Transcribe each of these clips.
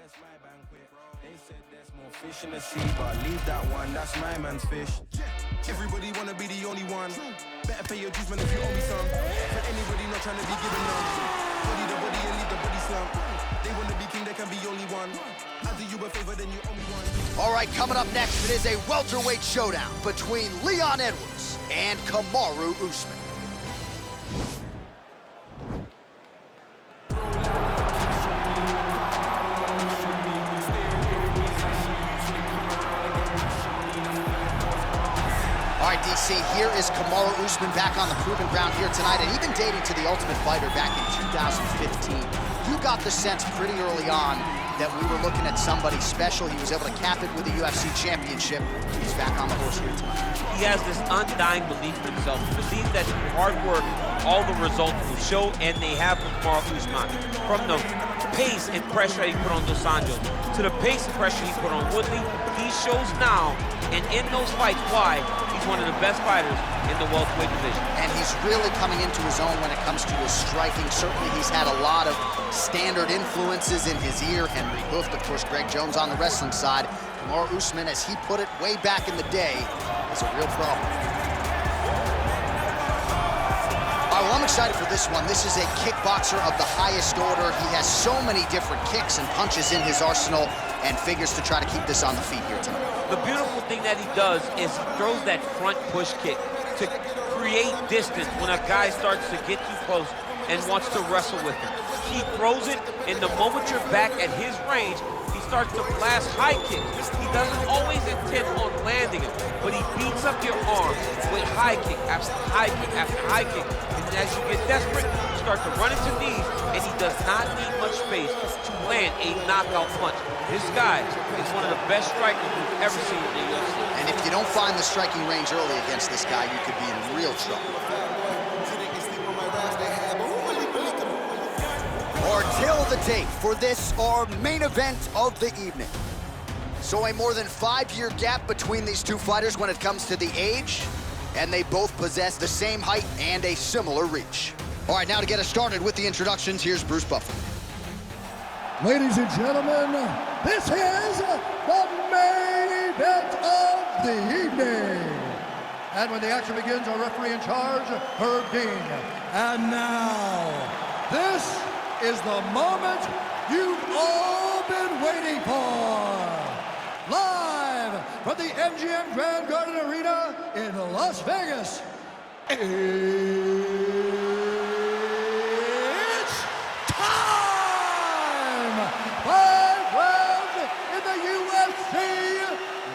that's my banquet. They said there's more fish in the sea, but leave that one, that's my man's fish. Everybody wanna be the only one. Better pay your dues, man, if you owe me some. For anybody not trying to be given none. Body the body and leave the body slump. They wanna be king, there can be only one. I do you a favor, then you owe me one. All right, coming up next, it is a welterweight showdown between Leon Edwards and Kamaru Usman. All right, DC, here is Kamaru Usman back on the proving ground here tonight, and even dating to the Ultimate Fighter back in 2015. You got the sense pretty early on that we were looking at somebody special. He was able to cap it with the UFC championship. He's back on the horse here tonight. He has this undying belief in himself. He believes that through hard work, all the results will show, and they have with Kamaru Usman. From the pace and pressure he put on Dos Anjos to the pace and pressure he put on Woodley, he shows now, and in those fights, why he's one of the best fighters in the welterweight division. And he's really coming into his own when it comes to his striking. Certainly he's had a lot of standard influences in his ear. Henry Hooft, of course, Greg Jones on the wrestling side. Kamaru Usman, as he put it way back in the day, is a real problem. All right, well, I'm excited for this one. This is a kickboxer of the highest order. He has so many different kicks and punches in his arsenal and figures to try to keep this on the feet here tonight. The beautiful thing that he does is he throws that front push kick to create distance when a guy starts to get too close and wants to wrestle with him. He throws it, and the moment you're back at his range, he starts to blast high kicks. He doesn't always intend on landing him, but he beats up your arm with high kick after high kick after high kick. And as you get desperate, you start to run into knees, and he does not need much space to land a knockout punch. This guy is one of the best strikers we've ever seen in the UFC. And if you don't find the striking range early against this guy, you could be in real trouble. Or till the date for this, our main event of the evening. So a more than 5-year gap between these two fighters when it comes to the age, and they both possess the same height and a similar reach. All right, now to get us started with the introductions, here's Bruce Buffer. Ladies and gentlemen, this is the main event of the evening. And when the action begins, our referee in charge, Herb Dean. And now, this is the moment you've all been waiting for. Live from the MGM Grand Garden Arena in Las Vegas. It's time! 5 rounds in the UFC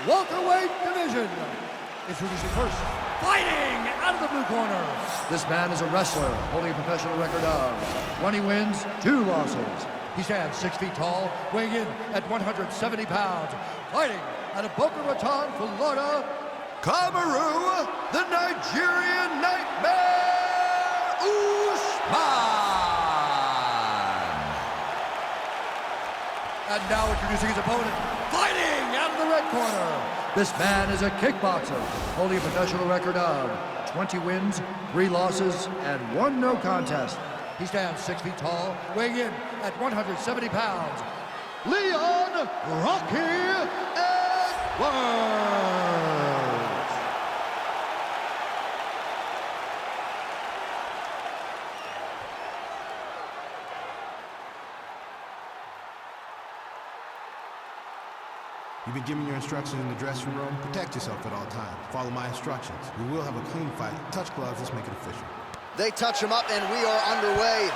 welterweight division. Introducing first, fighting out of the blue corner. This man is a wrestler holding a professional record of 20 wins, 2 losses. He stands 6 feet tall, weighing in at 170 pounds. Fighting out of Boca Raton, Florida, Kamaru, the Nigerian Nightmare, Usman. And now introducing his opponent, fighting out of the red corner. This man is a kickboxer, holding a professional record of 20 wins, 3 losses, and 1 no contest. He stands 6 feet tall, weighing in at 170 pounds. Leon Rocky Edwards. You've been given your instructions in the dressing room. Protect yourself at all times. Follow my instructions. We will have a clean fight. Touch gloves, let's make it official. They touch him up, and we are underway.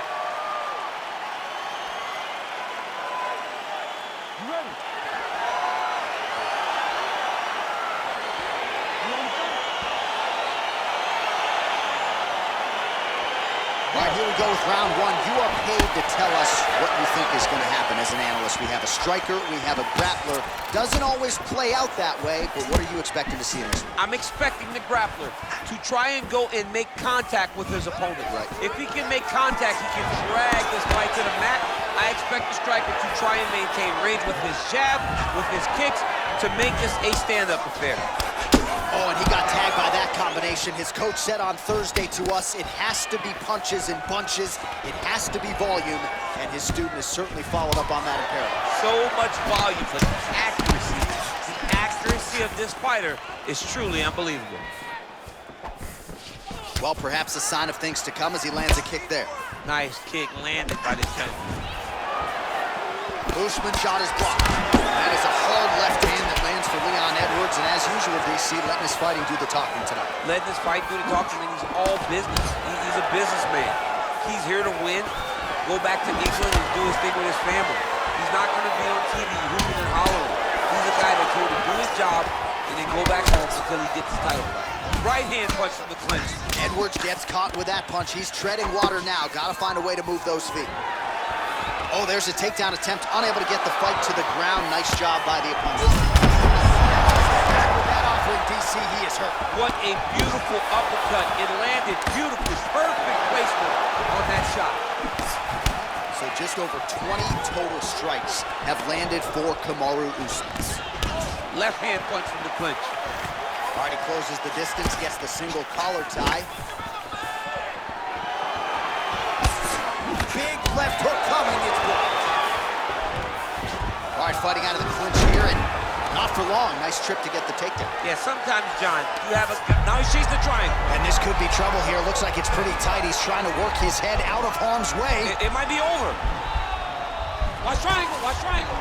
You ready? All right, here we go with round 1. You are paid to tell us what you think is going to happen as an analyst. We have a striker, we have a grappler. Doesn't always play out that way, but what are you expecting to see in this one? I'm expecting the grappler to try and go and make contact with his opponent. Right. If he can make contact, he can drag this fight to the mat. I expect the striker to try and maintain range with his jab, with his kicks, to make this a stand-up affair. Oh, and he got tagged by that combination. His coach said on Thursday to us, it has to be punches and bunches. It has to be volume, and his student has certainly followed up on that imperative. So much volume, but accuracy. The accuracy of this fighter is truly unbelievable. Well, perhaps a sign of things to come as he lands a kick there. Nice kick landed by this gentleman. Usman shot is blocked. That is a hard left hand that lands for Leon Edwards, and as usual, DC letting his fighting do the talking tonight. Letting his fight do the talking, and he's all business. He's a businessman. He's here to win, go back to England and do his thing with his family. He's not going to be on TV hooping and hollering. He's a guy that's here to do his job and then go back home until he gets his title back. Right hand punch from the clinch. Edwards gets caught with that punch. He's treading water now. Got to find a way to move those feet. Oh, there's a takedown attempt. Unable to get the fight to the ground. Nice job by the opponent. With that offering, DC, he is hurt. What a beautiful uppercut. It landed beautifully. Perfect placement on that shot. So just over 20 total strikes have landed for Kamaru Usman. Left hand punch from the clinch. All right, he closes the distance, gets the single collar tie. Big left hook coming, it's blocked. All right, fighting out of the clinch here, and not for long. Nice trip to get the takedown. Yeah, sometimes, John, you have a... Now he sees the triangle. And this could be trouble here. Looks like it's pretty tight. He's trying to work his head out of harm's way. It might be over. Watch triangle, watch triangle.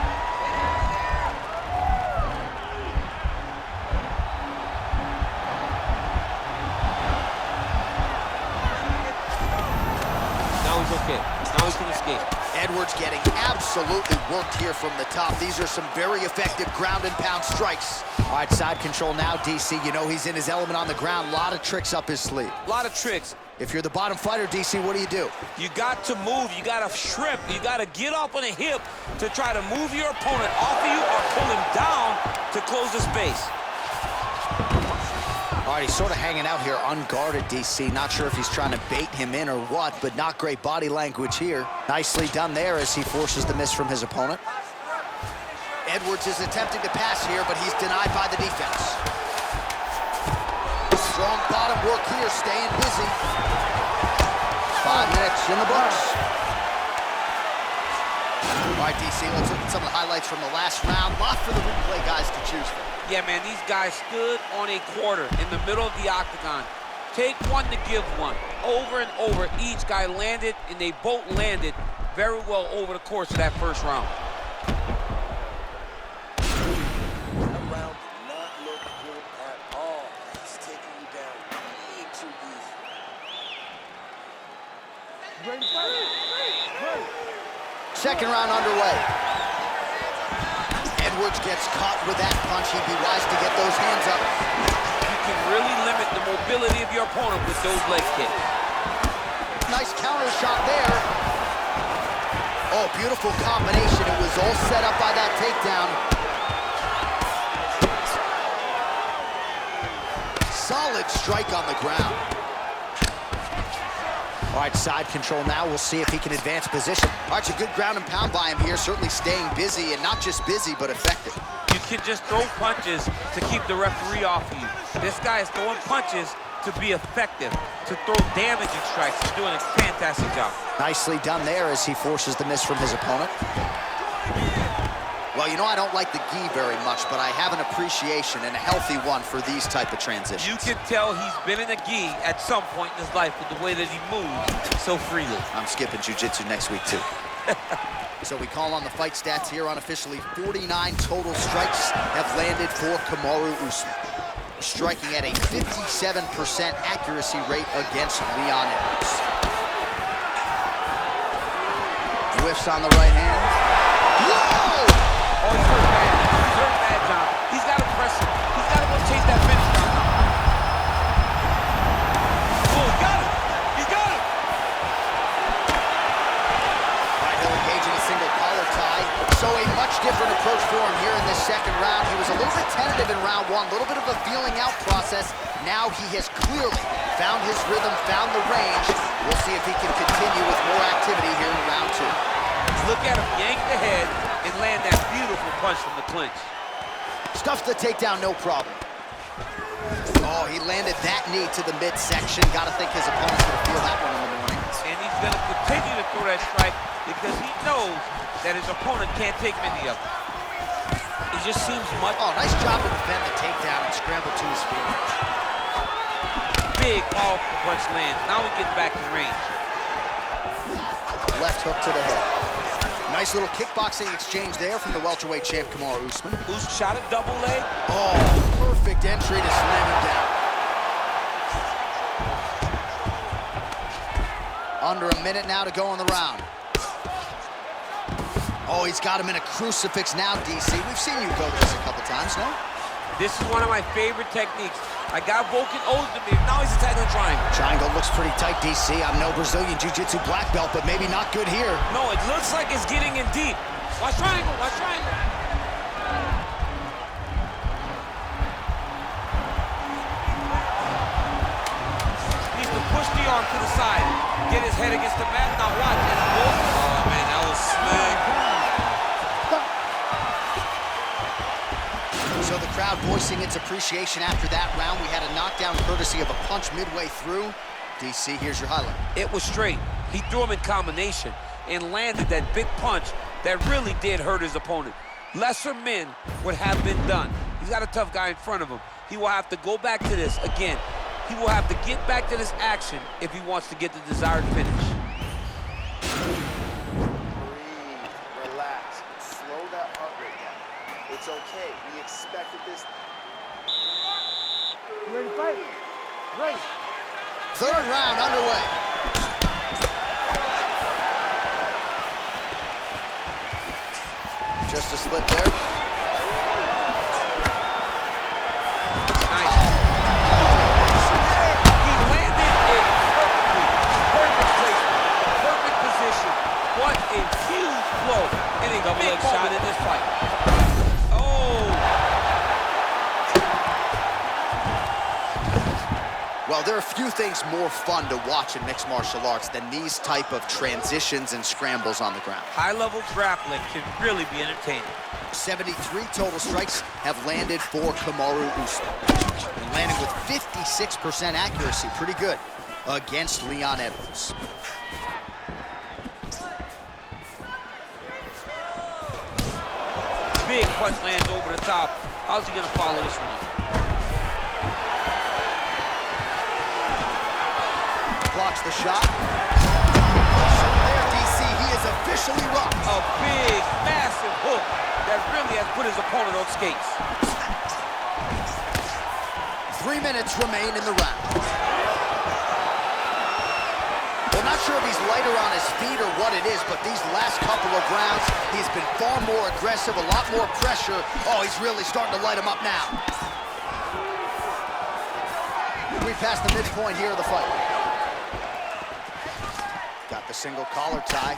Okay. Now he can escape. Edwards getting absolutely worked here from the top. These are some very effective ground and pound strikes. All right, side control now, DC. You know he's in his element on the ground. A lot of tricks up his sleeve. A lot of tricks. If you're the bottom fighter, DC, what do? You got to move. You got to shrimp. You got to get up on a hip to try to move your opponent off of you or pull him down to close the space. All right, he's sort of hanging out here unguarded, DC. Not sure if he's trying to bait him in or what, but not great body language here. Nicely done there as he forces the miss from his opponent. Edwards is attempting to pass here, but he's denied by the defense. Strong bottom work here, staying busy. 5 minutes in the books. All right, DC, let's look at some of the highlights from the last round. Lot for the replay guys to choose from. Yeah, man, these guys stood on a quarter in the middle of the octagon. Take one to give one. Over and over, each guy landed, and they both landed very well over the course of that first round. That round did not look good at all. He's taking you down way too easy. Ready to fight? Second round underway. Edwards gets caught with that punch. He'd be wise to get those hands up. You can really limit the mobility of your opponent with those leg kicks. Nice counter shot there. Oh, beautiful combination. It was all set up by that takedown. Solid strike on the ground. All right, side control now. We'll see if he can advance position. All right, it's a good ground and pound by him here. Certainly staying busy, and not just busy, but effective. You can just throw punches to keep the referee off of you. This guy is throwing punches to be effective, to throw damaging strikes. He's doing a fantastic job. Nicely done there as he forces the miss from his opponent. Well, you know I don't like the gi very much, but I have an appreciation and a healthy one for these type of transitions. You can tell he's been in a gi at some point in his life with the way that he moves so freely. I'm skipping jiu-jitsu next week, too. So we call on the fight stats here unofficially. 49 total strikes have landed for Kamaru Usman, striking at a 57% accuracy rate against Leon Edwards. Whiffs on the right hand. Whoa! Oh, he's hurt bad. He's hurt bad, John. He's got to press him. He's got to go chase that finish down now. Oh, he got it. He got it. Right, he'll engage in a single collar tie. So a much different approach for him here in this second round. He was a little bit tentative in round one, a little bit of a feeling out process. Now he has clearly found his rhythm, found the range. We'll see if he can continue with more activity here in round two. Look at him yank the head and land that beautiful punch from the clinch. Stuffs the takedown, no problem. Oh, he landed that knee to the midsection. Got to think his opponent's going to feel that one in the morning. And he's going to continue to throw that strike because he knows that his opponent can't take many of them. He just seems much... Oh, nice job to defend the takedown and scramble to his feet. Big all punch lands. Now we get back in range. Left hook to the head. Nice little kickboxing exchange there from the welterweight champ, Kamaru Usman. Usman shot a double leg. Oh, perfect entry to slam him down. Under a minute now to go in the round. Oh, he's got him in a crucifix now, DC. We've seen you go this a couple times, no? This is one of my favorite techniques. I got Volkan older than me. Now he's attacking the triangle. Triangle looks pretty tight, DC. I'm no Brazilian Jiu-Jitsu black belt, but maybe not good here. No, it looks like it's getting in deep. Watch triangle, watch triangle. Needs to push the arm to the side. Get his head against the mat. Now watch it. Oh, man, that was slick. So the crowd voicing its appreciation after that round. We had a knockdown courtesy of a punch midway through. DC, here's your highlight. It was straight. He threw him in combination and landed that big punch that really did hurt his opponent. Lesser men would have been done. He's got a tough guy in front of him. He will have to go back to this again. He will have to get back to this action if he wants to get the desired finish. Breathe, relax, slow that heart rate down. It's okay, we expected this. You ready to fight? Ready. Third round underway. Just a slip there. Nice. He landed it perfectly. Perfect placement. Perfect position. What a huge blow. And a big moment in this fight. Well, there are few things more fun to watch in mixed martial arts than these type of transitions and scrambles on the ground. High-level grappling can really be entertaining. 73 total strikes have landed for Kamaru Usman. And landing with 56% accuracy, pretty good, against Leon Edwards. Big punch lands over the top. How's he gonna follow this one up? Blocks the shot. There, DC, he is officially rocked. A big, massive hook that really has put his opponent on skates. 3 minutes remain in the round. Well, not sure if he's lighter on his feet or what it is, but these last couple of rounds, he's been far more aggressive, a lot more pressure. Oh, he's really starting to light him up now. We passed the midpoint here of the fight. Got the single collar tie.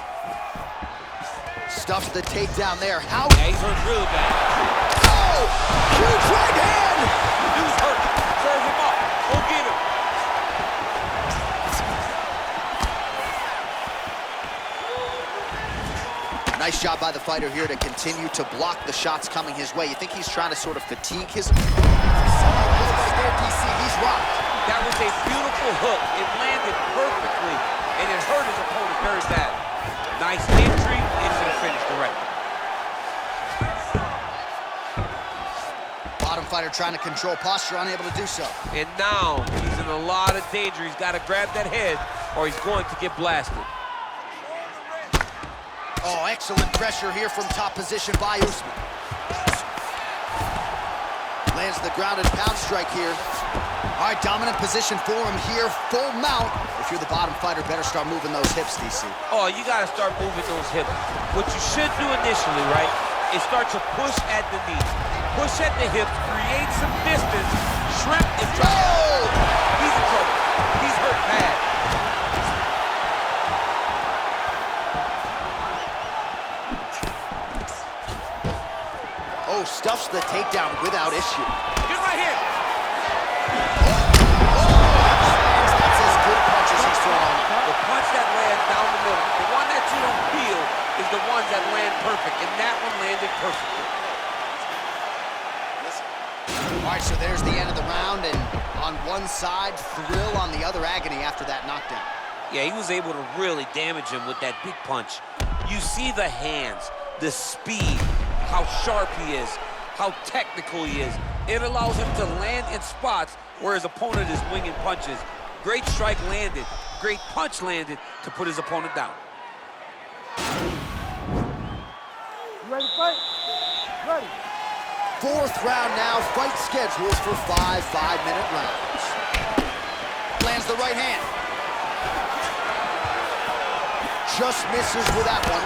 Stuffs the takedown there. How? Yeah, he's hurt really bad. Oh! Huge right hand! Dude's hurt. Serve him up. Go get him. Nice job by the fighter here to continue to block the shots coming his way. You think he's trying to sort of fatigue his... Right there, DC, he's rocked. That was a beautiful hook. It landed perfectly, and it hurt his opponent very bad. Nice entry into the finish directly. Bottom fighter trying to control posture, unable to do so. And now he's in a lot of danger. He's got to grab that head, or he's going to get blasted. Oh, excellent pressure here from top position by Usman. Lands the grounded pound strike here. All right, dominant position for him here, full mount. If you're the bottom fighter, better start moving those hips, DC. Oh, you got to start moving those hips. What you should do initially, right, is start to push at the knees. Push at the hips, create some distance, shrimp and drop. Oh! He's in trouble. He's hurt bad. Oh, stuffs the takedown without issue. Get right here. That's as good a punch as he's thrown. The punch that lands down the middle, the one that you don't feel is the ones that land perfect, and that one landed perfectly. All All right, so there's the end of the round, and on one side, thrill, on the other, agony after that knockdown. Yeah, he was able to really damage him with that big punch. You see the hands, the speed, how sharp he is, how technical he is. It allows him to land in spots where his opponent is winging punches. Great strike landed, great punch landed to put his opponent down. You ready to fight? Ready. Fourth round now, fight schedules for 5 5-minute rounds. Lands the right hand. Just misses with that one.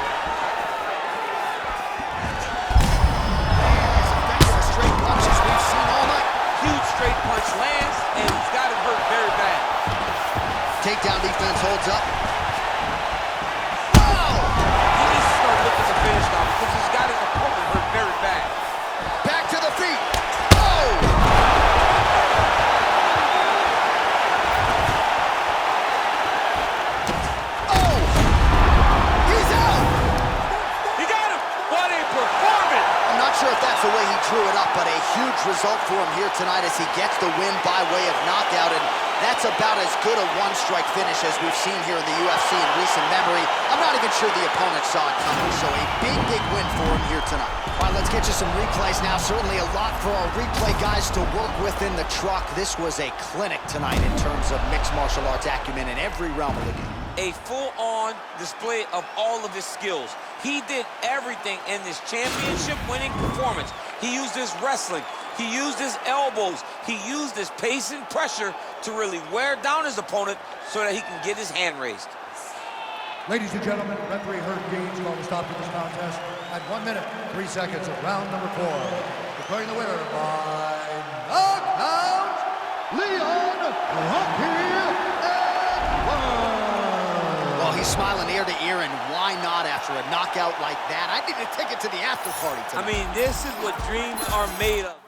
Straight punches we've seen all night. Huge straight punch lands, and he's got him hurt very bad. Takedown defense holds up. He needs to start looking to finish now because he's got his opponent hurt very bad. Back to the feet. Oh! Oh! He's out! He got him! What a performance! I'm not sure if that's the way he drew it up, but a huge result for him here tonight as he gets the win by way of knockout, and that's about as good a one-strike finish as we've seen here in the UFC in recent memory. I'm not even sure the opponent saw it coming, so a big, big win for him here tonight. All right, let's get you some replays now. Certainly a lot for our replay guys to work with in the truck. This was a clinic tonight in terms of mixed martial arts acumen in every realm of the game. A full-on display of all of his skills. He did everything in this championship-winning performance. He used his wrestling. He used his elbows. He used his pace and pressure to really wear down his opponent so that he can get his hand raised. Ladies and gentlemen, referee Herb Gaines called to stop to this contest at 1 minute, 3 seconds of round number 4. Declaring the winner by knockout, Leon Rocky. Well, he's smiling ear to ear, and why not after a knockout like that? I need to take it to the after party tonight. I mean, this is what dreams are made of.